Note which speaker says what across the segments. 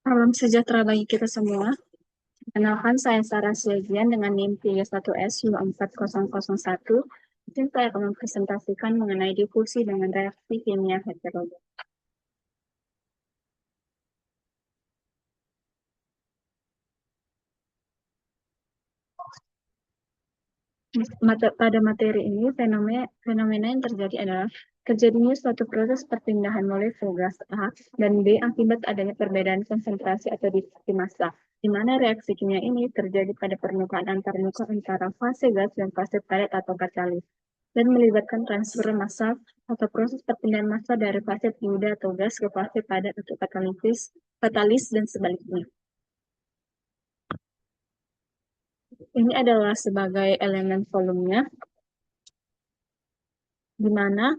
Speaker 1: Salam sejahtera bagi kita semua. Kenalkan, saya Sarah Siagian dengan NIM 31S24001. Di sini saya akan mempresentasikan mengenai difusi dengan reaksi kimia heterogen. Pada materi ini, fenomena yang terjadi adalah terjadinya suatu proses perpindahan molekul gas A dan B akibat adanya perbedaan konsentrasi atau diffusi massa, di mana reaksi kimia ini terjadi pada permukaan antarmuka antara fase gas dan fase padat atau katalis, dan melibatkan transfer massa atau proses perpindahan massa dari fase fluida atau gas ke fase padat atau katalis dan sebaliknya. Ini adalah sebagai elemen volumenya, di mana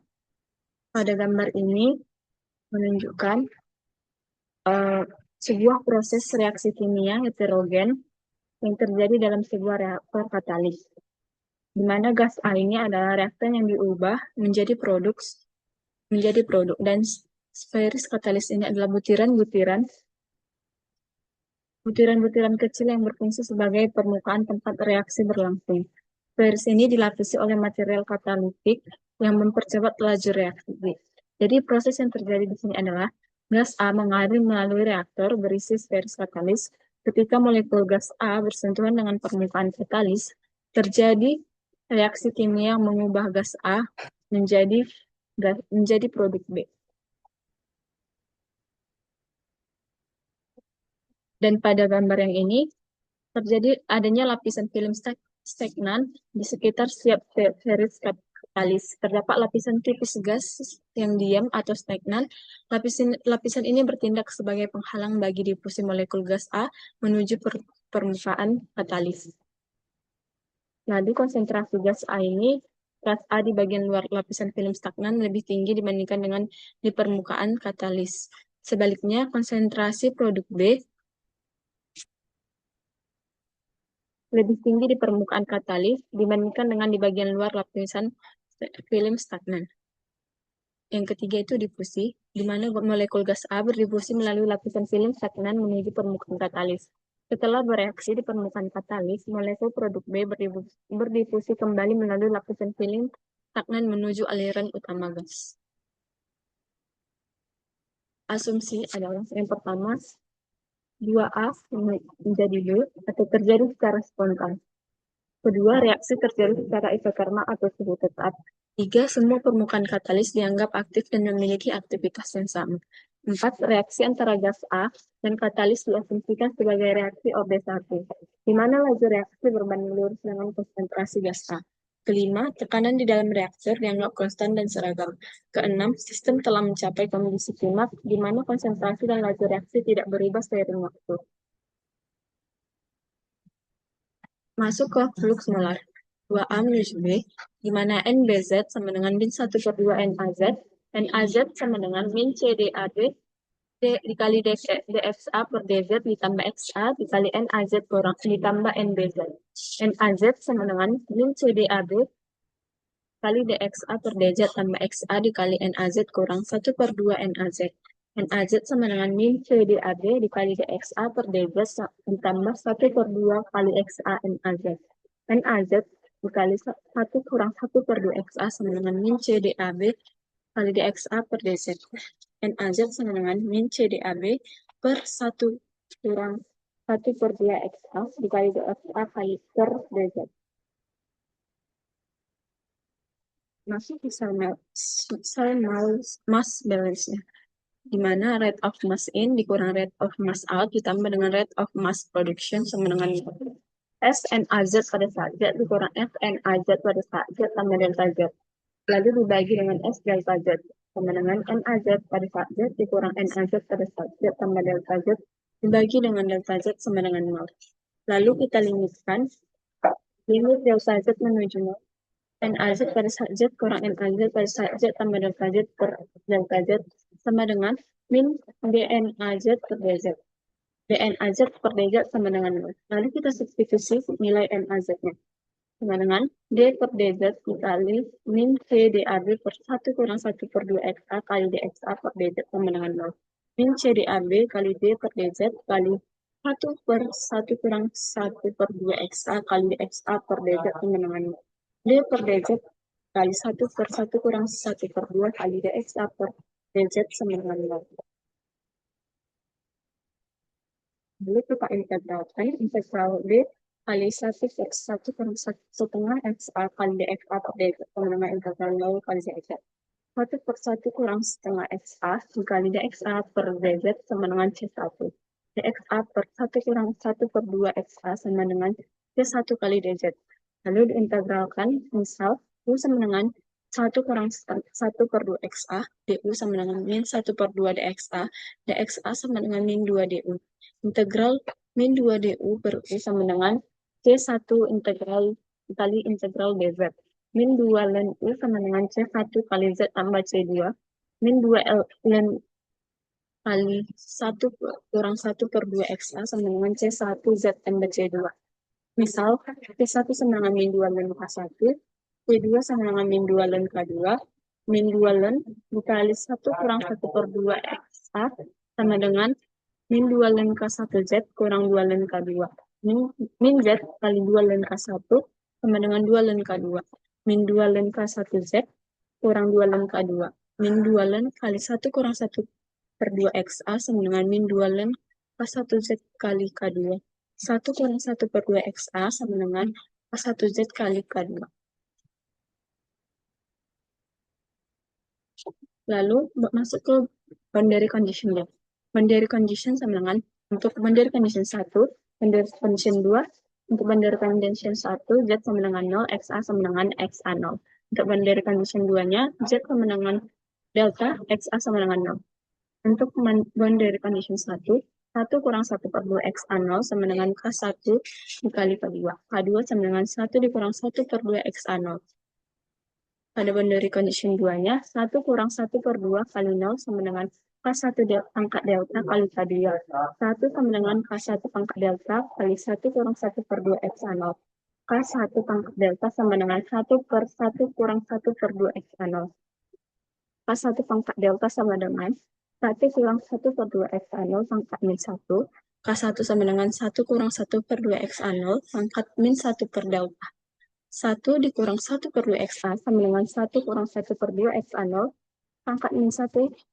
Speaker 1: pada gambar ini menunjukkan uh, sebuah proses reaksi kimia heterogen yang terjadi dalam sebuah reaktor katalis, di mana gas A ini adalah reaktan yang diubah menjadi produk, dan sferis katalis ini adalah butiran-butiran kecil yang berfungsi sebagai permukaan tempat reaksi berlangsung. Sferis ini dilapisi oleh material katalitik yang mempercepat laju reaksi. Jadi proses yang terjadi di sini adalah gas A mengalir melalui reaktor berisi sferis katalis. Ketika molekul gas A bersentuhan dengan permukaan katalis, terjadi reaksi kimia yang mengubah gas A menjadi produk B. Dan pada gambar yang ini terjadi adanya lapisan film stagnan di sekitar setiap sferis katalis. Terdapat lapisan tipis gas yang diam atau stagnan. Lapisan ini bertindak sebagai penghalang bagi difusi molekul gas A menuju permukaan katalis. Lalu konsentrasi gas A di bagian luar lapisan film stagnan lebih tinggi dibandingkan dengan di permukaan katalis. Sebaliknya, konsentrasi produk B lebih tinggi di permukaan katalis dibandingkan dengan di bagian luar lapisan film stagnan. Yang ketiga itu difusi, di mana molekul gas A berdifusi melalui lapisan film stagnan menuju permukaan katalis. Setelah bereaksi di permukaan katalis, molekul produk B berdifusi kembali melalui lapisan film stagnan menuju aliran utama gas. Asumsi adalah yang pertama, 2A menjadi B atau terjadi secara spontan. Kedua, reaksi terjadi secara isotermal atau suhu tetap. Tiga, semua permukaan katalis dianggap aktif dan memiliki aktivitas yang sama. Empat, reaksi antara gas A dan katalis diasumsikan sebagai reaksi OB1, di mana laju reaksi berbanding lurus dengan konsentrasi gas A. Kelima, tekanan di dalam reaktor dianggap konstan dan seragam. Keenam, sistem telah mencapai kondisi klimaks, di mana konsentrasi dan laju reaksi tidak berubah seiring waktu. Masuk ke flux molar 2A menuju B, di mana NBZ sama dengan min 1/2 NAZ, NAZ sama dengan min CDAD dikali DXA per DZ ditambah XA dikali NAZ kurang ditambah NBZ. NAZ sama dengan min CDAD kali DXA per DZ tambah XA dikali NAZ kurang 1/2 NAZ. NAZ sama dengan min CDAD dikali DXA per DZ ditambah 1/2 kali XA NAZ. NAZ dikali 1 kurang 1/2 XA sama dengan min CDAB kali DXA per DZ. NAZ sama dengan min CDAB per 1 kurang 1/2 XA dikali DXA kali per DZ. Masuk di cell mass balance-nya, di mana rate of mass in dikurang rate of mass out ditambah dengan rate of mass production sama dengan SNAZ pada saat Z dikurang FNAZ pada saat Z tambah delta Z. Lalu dibagi dengan S delta Z sama dengan NAZ pada saat Z dikurang NAZ pada saat Z tambah delta Z dibagi dengan delta Z sama dengan 0. Lalu kita limitkan limit delta Z menuju 0. NAZ pada saat Z kurang NAZ pada saat Z tambah delta Z per delta Z sama dengan min DNAZ per DZ. DNAZ per DZ sama dengan 0. Lalu kita substitusi nilai NAZ-nya. Sama dengan D per DZ dikali min C DAB per 1 kurang 1/2 XA kali DXA per DZ sama dengan 0. min CDAB kali D per DZ kali 1 per 1 kurang 1 per 2 XA kali XA per DZ sama dengan D per DZ kali 1 per 1 kurang 1 per 2 kali DXA per DZ sama dengan 0. Lalu kita integralkan integral D kali 1 per 1 kurang 1 setengah XA kali DXA per DZ sama dengan integral 0 kali DZ. 1 per 1 kurang setengah XA dikali DXA per DZ sama dengan C1. DXA per 1 kurang 1 per 2 XA sama dengan C1 kali DZ. Lalu diintegralkan, misal U sama dengan 1 kurang 1 per 2 XA, DU sama dengan min 1 per 2 DXA, DXA sama dengan min 2 DU. Integral min 2 DU per U sama dengan C1 integral kali integral DZ. Min 2 ln U sama dengan C1 kali Z tambah C2. Min 2 ln kali 1 kurang 1 per 2 XA sama dengan C1 Z tambah C2. Misal, C1 sama dengan min 2 ln K1, C2 sama dengan min 2 ln K2, min 2 ln dikali 1 kurang 1 per 2 XA sama dengan min 2 ln K1 Z kurang 2 ln K2. Min Z kali 2 ln K1 sama dengan 2 ln K2. Min 2 ln K1 Z kurang 2 ln K2. Min 2 ln kali 1 kurang 1 per 2 XA sama dengan min 2 ln K1 Z kali K2. 1 kurang 1 per 2 XA sama dengan K1 Z kali K2. Lalu masuk ke boundary condition-nya. Boundary condition sama dengan untuk boundary condition 1, boundary condition 2, untuk boundary condition 1, Z sama dengan 0, XA sama dengan XA 0. Untuk boundary condition 2-nya, Z sama dengan delta, XA sama dengan 0. Untuk boundary condition 1, 1 kurang 1 per 2 XA 0 sama dengan K1 dikali K2. K2 sama dengan 1 dikurang 1 per 2 XA 0. Pada boundary condition 2-nya, 1 kurang 1 per 2 kali 0 sama dengan K1 pangkat delta kali K2. 1 sama dengan K1 pangkat delta kali 1 kurang 1 per 2 XA 0. K1 pangkat delta sama dengan 1 per 1 kurang 1 per 2 XA 0. K1 pangkat delta sama dengan 1 kurang 1 per 2 XA 0 pangkat min 1. K1 sama dengan 1 kurang 1 per 2 XA 0 pangkat min 1 per delta. 1 dikurang 1 per 2 XA sama dengan 1 kurang 1 per 2 XA 0 pangkat min 1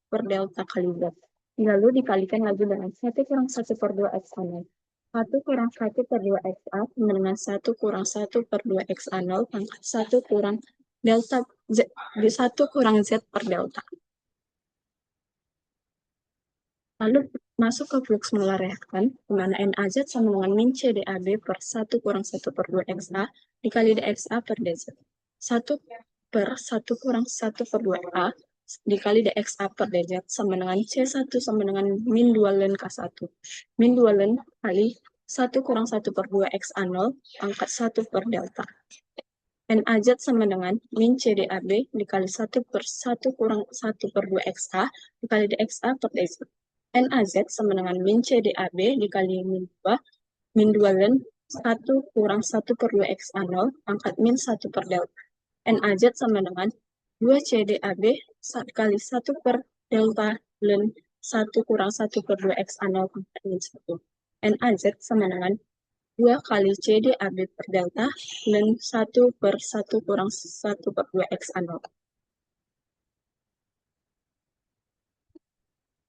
Speaker 1: per delta kali Z. Lalu dikalikan lagi dengan 1 kurang 1 per 2 XA 0. 1 kurang 1 per 2 XA sama dengan 1 kurang 1 per 2 XA 0 pangkat 1 kurang delta Z, 1 kurang Z per delta. Lalu masuk ke flux molar reaktan, di mana NaZ sama dengan min CDAB per 1 kurang 1 per 2 XA dikali DXA per DZ. 1 per 1 kurang 1 per 2A dikali DXA per DZ sama dengan C1 sama dengan min 2 ln K1. Min 2 ln kali 1 kurang 1 per 2 XA 0 pangkat 1 per delta. NaZ sama dengan min CDAB dikali 1 per 1 kurang 1 per 2 XA dikali DXA per DZ. NaZ sama dengan min CDAB dikali min 2, min 2 ln 1 kurang 1 per 2 XA 0 pangkat min 1 per delta. NaZ sama dengan 2 CDAB kali 1 per delta ln 1 kurang 1 per 2 XA 0 pangkat min 1. NaZ sama dengan 2 kali CDAB per delta ln 1 per 1 kurang 1 per 2 XA 0.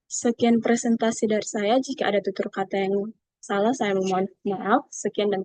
Speaker 1: Sekian presentasi dari saya. Jika ada tutur kata yang salah, saya mohon maaf. Sekian dan terima kasih.